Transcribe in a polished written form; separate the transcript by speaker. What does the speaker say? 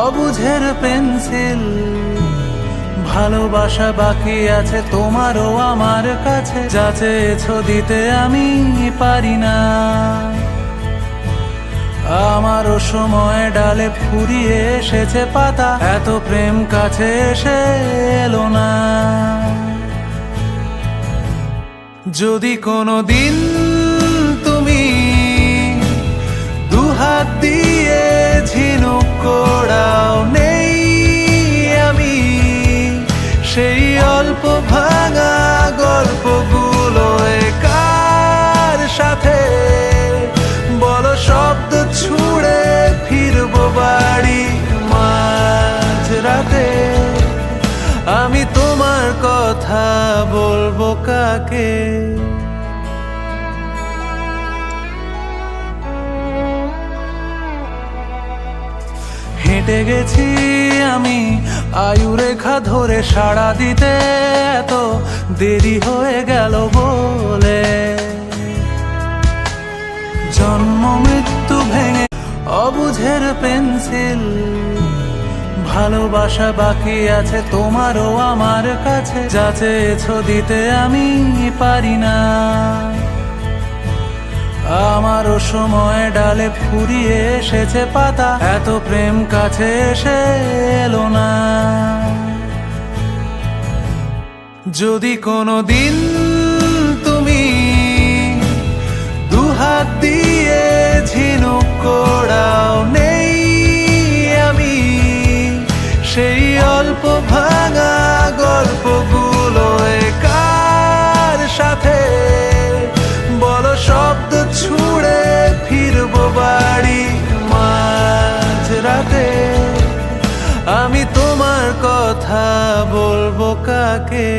Speaker 1: অবুঝের pencil. ভালোবাসা বাকি আছে তোমারও আমার কাছে, যা চেয়েছো দিতে আমি পারি না। আমারও সময় ডালে ফুরিয়ে এসেছে পাতা, এত প্রেম কাছে এসে এলো না। যদি কোনো দিন তুমি দুহাত দিয়ে ঝিনুক কোড়াও, নেই আমি সেই অল্প ভাঙা গল্পগুলো কার সাথে বলো শব্দ ছুড়ে ফিরবো বাড়ি মাঝরাতে। আমি তোমার কথা বলবো কাকে? হেঁটে গেছি আমি আয়ুরেখা ধরে, সাড়া দিতে এত দেরি হয়ে গেল বলে। জন্ম মৃত্যু ভেঙে অবুঝের পেন্সিল। ভালোবাসা বাকি আছে তোমারও আমার কাছে, যা চেয়েছো দিতে আমি পারি না। আমারও সময় ডালে ফুরিয়ে এসেছে পাতা, এত প্রেম কাছে এসে এলো না। যদি কোনো দিন তুমি দুহাত দিয়ে ঝিনুক কোড়াও, নেই আমি সেই অল্প ভাঙা গল্পগুলো কার সাথে বলো শব্দ ছুড়ে ফিরবো বাড়ি মাঝরাতে। আমি তোমার কথা বলবো কাকে?